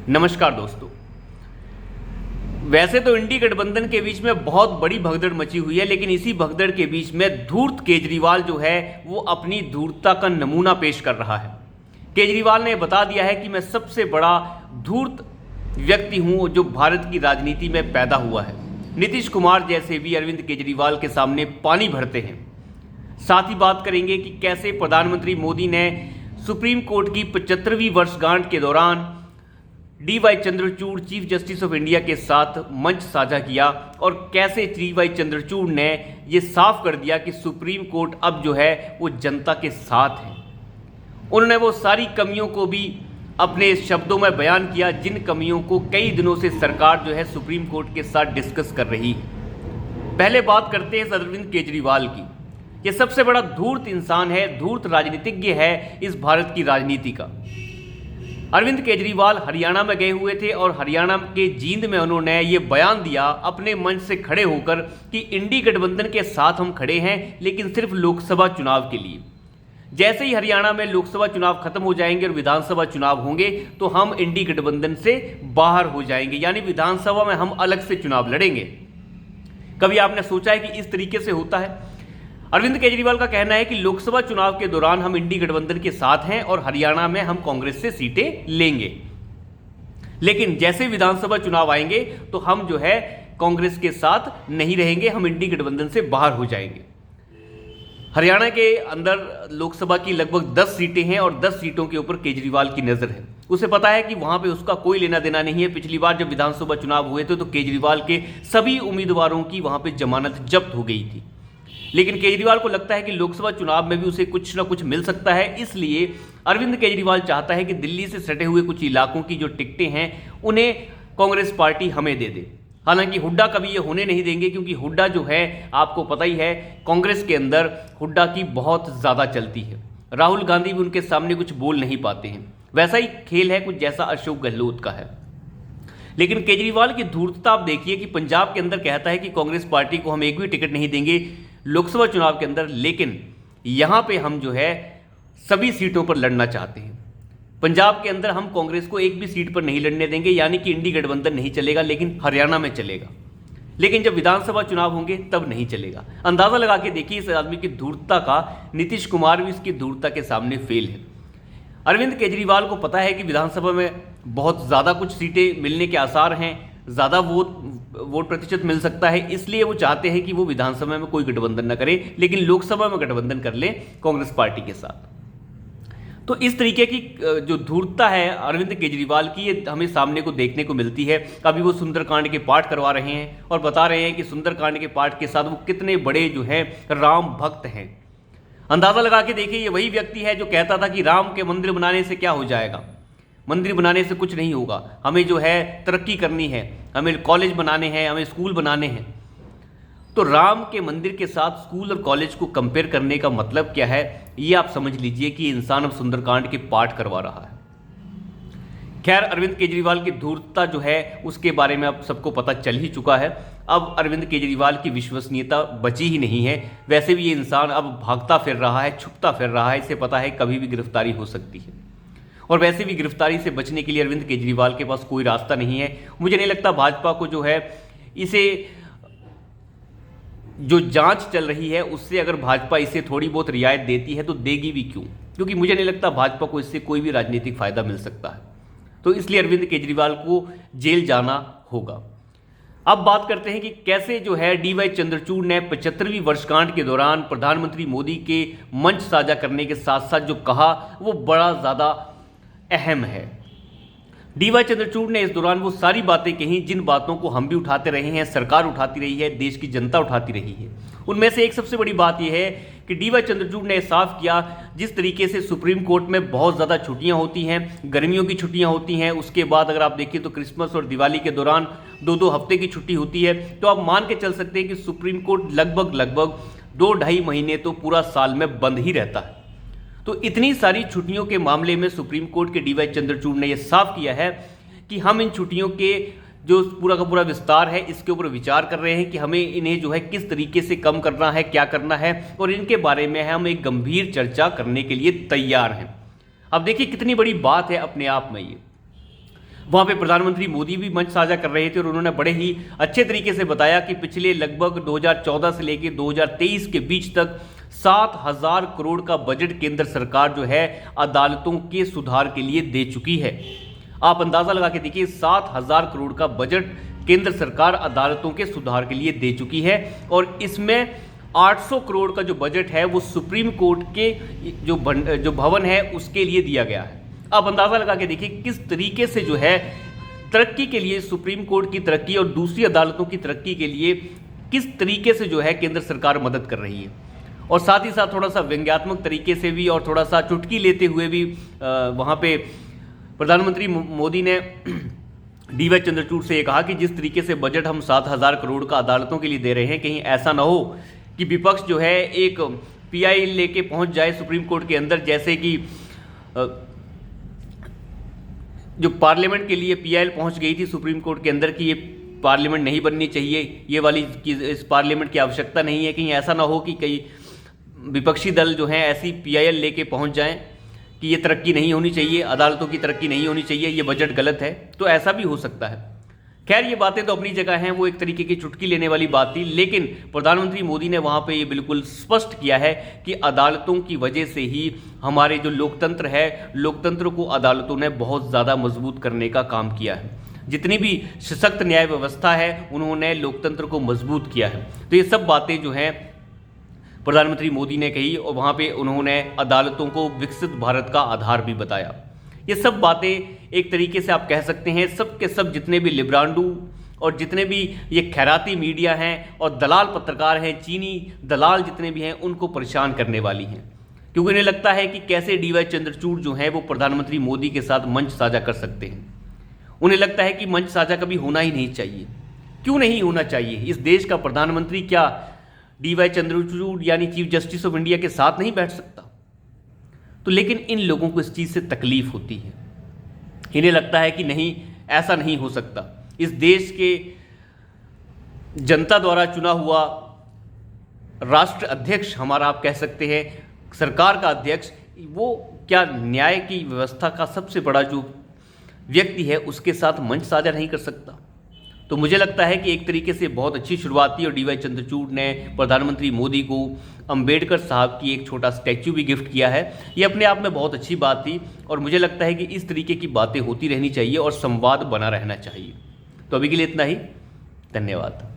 नमस्कार दोस्तों। वैसे तो इंडी गठबंधन के बीच में बहुत बड़ी भगदड़ मची हुई है, लेकिन इसी भगदड़ के बीच में धूर्त केजरीवाल जो है वो अपनी धूर्तता का नमूना पेश कर रहा है। केजरीवाल ने बता दिया है कि मैं सबसे बड़ा धूर्त व्यक्ति हूं जो भारत की राजनीति में पैदा हुआ है। नीतीश कुमार जैसे भी अरविंद केजरीवाल के सामने पानी भरते हैं। साथ ही बात करेंगे कि कैसे प्रधानमंत्री मोदी ने सुप्रीम कोर्ट की 75वीं वर्षगांठ के दौरान D.Y.. Chandrachud chief justice of India के साथ मंच साझा किया और कैसे डी.वाई. चंद्रचूड़ ने ये साफ कर दिया कि सुप्रीम कोर्ट अब जो है वो जनता के साथ है। उन्होंने वो सारी कमियों को भी अपने शब्दों में बयान किया जिन कमियों को कई दिनों से सरकार जो है सुप्रीम कोर्ट के साथ डिस्कस कर रही है। पहले बात करते हैं अरविंद केजरीवाल की। ये सबसे बड़ा धूर्त इंसान है, धूर्त राजनीतिज्ञ है इस भारत की राजनीति का। अरविंद केजरीवाल हरियाणा में गए हुए थे और हरियाणा के जींद में उन्होंने ये बयान दिया अपने मंच से खड़े होकर कि इंडी गठबंधन के साथ हम खड़े हैं, लेकिन सिर्फ लोकसभा चुनाव के लिए। जैसे ही हरियाणा में लोकसभा चुनाव खत्म हो जाएंगे और विधानसभा चुनाव होंगे तो हम इंडी गठबंधन से बाहर हो जाएंगे, यानी विधानसभा में हम अलग से चुनाव लड़ेंगे। कभी आपने सोचा है कि इस तरीके से होता है? अरविंद केजरीवाल का कहना है कि लोकसभा चुनाव के दौरान हम इंडी गठबंधन के साथ हैं और हरियाणा में हम कांग्रेस से सीटें लेंगे, लेकिन जैसे विधानसभा चुनाव आएंगे तो हम जो है कांग्रेस के साथ नहीं रहेंगे, हम इंडी गठबंधन से बाहर हो जाएंगे। हरियाणा के अंदर लोकसभा की लगभग 10 सीटें हैं और 10 सीटों के ऊपर केजरीवाल की नजर है। उसे पता है कि वहां पे उसका कोई लेना देना नहीं है। पिछली बार जब विधानसभा चुनाव हुए थे तो केजरीवाल के सभी उम्मीदवारों की वहां पे जमानत जब्त हो गई थी, लेकिन केजरीवाल को लगता है कि लोकसभा चुनाव में भी उसे कुछ ना कुछ मिल सकता है। इसलिए अरविंद केजरीवाल चाहता है कि दिल्ली से सटे हुए कुछ इलाकों की जो टिकटें हैं उन्हें कांग्रेस पार्टी हमें दे दे। हालांकि हुड्डा कभी ये होने नहीं देंगे, क्योंकि हुड्डा जो है आपको पता ही है कांग्रेस के अंदर हुड्डा की बहुत ज़्यादा चलती है। राहुल गांधी भी उनके सामने कुछ बोल नहीं पाते हैं। वैसा ही खेल है कुछ जैसा अशोक गहलोत का है। लेकिन केजरीवाल की धूर्तता आप देखिए कि पंजाब के अंदर कहता है कि कांग्रेस पार्टी को हम एक भी टिकट नहीं देंगे लोकसभा चुनाव के अंदर, लेकिन यहां पे हम जो है सभी सीटों पर लड़ना चाहते हैं। पंजाब के अंदर हम कांग्रेस को एक भी सीट पर नहीं लड़ने देंगे, यानी कि इंडी गठबंधन नहीं चलेगा, लेकिन हरियाणा में चलेगा। लेकिन जब विधानसभा चुनाव होंगे तब नहीं चलेगा। अंदाजा लगा के देखिए इस आदमी की धूर्तता का। नीतीश कुमार भी इसकी धूर्तता के सामने फेल है। अरविंद केजरीवाल को पता है कि विधानसभा में बहुत ज़्यादा कुछ सीटें मिलने के आसार हैं, ज़्यादा वोट प्रतिशत मिल सकता है, इसलिए वो चाहते हैं कि वो विधानसभा में कोई गठबंधन न करे, लेकिन लोकसभा में गठबंधन कर ले कांग्रेस पार्टी के साथ। तो इस तरीके की जो धूर्तता है अरविंद केजरीवाल की, ये हमें सामने को देखने को मिलती है। अभी वो सुंदरकांड के पाठ करवा रहे हैं और बता रहे हैं कि सुंदरकांड के पाठ के साथ वो कितने बड़े जो हैं राम भक्त हैं। अंदाज़ा लगा के देखिए, ये वही व्यक्ति है जो कहता था कि राम के मंदिर बनाने से क्या हो जाएगा, मंदिर बनाने से कुछ नहीं होगा, हमें जो है तरक्की करनी है, हमें कॉलेज बनाने हैं, हमें स्कूल बनाने हैं। तो राम के मंदिर के साथ स्कूल और कॉलेज को कंपेयर करने का मतलब क्या है, ये आप समझ लीजिए कि इंसान अब सुंदरकांड के पाठ करवा रहा है। खैर, अरविंद केजरीवाल की धूर्तता जो है उसके बारे में अब सबको पता चल ही चुका है। अब अरविंद केजरीवाल की विश्वसनीयता बची ही नहीं है। वैसे भी ये इंसान अब भागता फिर रहा है, छुपता फिर रहा है, इसे पता है कभी भी गिरफ्तारी हो सकती है। और वैसे भी गिरफ्तारी से बचने के लिए अरविंद केजरीवाल के पास कोई रास्ता नहीं है। मुझे नहीं लगता भाजपा को जो है इसे जो जांच चल रही है उससे अगर भाजपा इसे थोड़ी बहुत रियायत देती है तो देगी भी क्यों, क्योंकि मुझे नहीं लगता भाजपा को इससे कोई भी राजनीतिक फायदा मिल सकता है। तो इसलिए अरविंद केजरीवाल को जेल जाना होगा। अब बात करते हैं कि कैसे जो है डी.वाई. चंद्रचूड़ ने 75वीं वर्षगांठ के दौरान प्रधानमंत्री मोदी के मंच साझा करने के साथ साथ जो कहा वो बड़ा ज़्यादा अहम है। डी.वाई. चंद्रचूड़ ने इस दौरान वो सारी बातें कही जिन बातों को हम भी उठाते रहे हैं, सरकार उठाती रही है, देश की जनता उठाती रही है। उनमें से एक सबसे बड़ी बात यह है कि डी.वाई. चंद्रचूड़ ने साफ किया जिस तरीके से सुप्रीम कोर्ट में बहुत ज़्यादा छुट्टियां होती हैं, गर्मियों की छुट्टियां होती हैं, उसके बाद अगर आप देखिए तो क्रिसमस और दिवाली के दौरान 2-2 हफ्ते की छुट्टी होती है, तो आप मान के चल सकते हैं कि सुप्रीम कोर्ट लगभग 2-2.5 महीने तो पूरा साल में बंद ही रहता है। तो इतनी सारी छुट्टियों के मामले में सुप्रीम कोर्ट के डी.वाई. चंद्रचूड़ ने यह साफ किया है कि हम इन छुट्टियों के जो पूरा का पूरा विस्तार है इसके ऊपर विचार कर रहे हैं कि हमें इन्हें जो है किस तरीके से कम करना है, क्या करना है, और इनके बारे में हम एक गंभीर चर्चा करने के लिए तैयार हैं। अब देखिए कितनी बड़ी बात है अपने आप में ये। वहाँ पे प्रधानमंत्री मोदी भी मंच साझा कर रहे थे और उन्होंने बड़े ही अच्छे तरीके से बताया कि पिछले लगभग 2014 से लेकर 2023 के बीच तक 7,000 करोड़ का बजट केंद्र सरकार जो है अदालतों के सुधार के लिए दे चुकी है। आप अंदाज़ा लगा के देखिए, 7,000 करोड़ का बजट केंद्र सरकार अदालतों के सुधार के लिए दे चुकी है और इसमें 800 करोड़ का जो बजट है वो सुप्रीम कोर्ट के जो भवन है उसके लिए दिया गया है। आप अंदाज़ा लगा के देखिए किस तरीके से जो है तरक्की के लिए, सुप्रीम कोर्ट की तरक्की और दूसरी अदालतों की तरक्की के लिए किस तरीके से जो है केंद्र सरकार मदद कर रही है। और साथ ही साथ थोड़ा सा व्यंग्यात्मक तरीके से भी और थोड़ा सा चुटकी लेते हुए भी वहाँ पे प्रधानमंत्री मोदी ने डी.वाई. चंद्रचूड़ से ये कहा कि जिस तरीके से बजट हम 7,000 करोड़ का अदालतों के लिए दे रहे हैं, कहीं ऐसा ना हो कि विपक्ष जो है एक पीआई लेके पहुंच जाए सुप्रीम कोर्ट के अंदर, जैसे कि जो पार्लियामेंट के लिए पीआई पहुंच गई थी सुप्रीम कोर्ट के अंदर कि ये पार्लियामेंट नहीं बननी चाहिए, ये वाली कि इस पार्लियामेंट की आवश्यकता नहीं है। कहीं ऐसा ना हो कि कई विपक्षी दल जो हैं ऐसी पीआईएल लेके पहुंच जाएं कि ये तरक्की नहीं होनी चाहिए, अदालतों की तरक्की नहीं होनी चाहिए, ये बजट गलत है। तो ऐसा भी हो सकता है। खैर, ये बातें तो अपनी जगह हैं, वो एक तरीके की चुटकी लेने वाली बात थी, लेकिन प्रधानमंत्री मोदी ने वहाँ पे ये बिल्कुल स्पष्ट किया है कि अदालतों की वजह से ही हमारे जो लोकतंत्र है, लोकतंत्र को अदालतों ने बहुत ज़्यादा मजबूत करने का काम किया है। जितनी भी सशक्त न्याय व्यवस्था है उन्होंने लोकतंत्र को मजबूत किया है। तो ये सब बातें जो हैं प्रधानमंत्री मोदी ने कही और वहाँ पे उन्होंने अदालतों को विकसित भारत का आधार भी बताया। ये सब बातें एक तरीके से आप कह सकते हैं सब के सब जितने भी लिब्रांडू और जितने भी ये खैराती मीडिया हैं और दलाल पत्रकार हैं, चीनी दलाल जितने भी हैं, उनको परेशान करने वाली हैं, क्योंकि उन्हें लगता है कि कैसे डी.वाई. चंद्रचूड़ जो हैं वो प्रधानमंत्री मोदी के साथ मंच साझा कर सकते हैं। उन्हें लगता है कि मंच साझा कभी होना ही नहीं चाहिए। क्यों नहीं होना चाहिए? इस देश का प्रधानमंत्री क्या डी.वाई. चंद्रचूड़ यानी चीफ जस्टिस ऑफ इंडिया के साथ नहीं बैठ सकता? तो लेकिन इन लोगों को इस चीज़ से तकलीफ होती है। इन्हें लगता है कि नहीं, ऐसा नहीं हो सकता। इस देश के जनता द्वारा चुना हुआ राष्ट्र अध्यक्ष, हमारा आप कह सकते हैं सरकार का अध्यक्ष, वो क्या न्याय की व्यवस्था का सबसे बड़ा जो व्यक्ति है उसके साथ मंच साझा नहीं कर सकता? तो मुझे लगता है कि एक तरीके से बहुत अच्छी शुरुआत थी और डी.वाई. चंद्रचूड़ ने प्रधानमंत्री मोदी को अंबेडकर साहब की एक छोटा स्टैच्यू भी गिफ्ट किया है। ये अपने आप में बहुत अच्छी बात थी और मुझे लगता है कि इस तरीके की बातें होती रहनी चाहिए और संवाद बना रहना चाहिए। तो अभी के लिए इतना ही। धन्यवाद।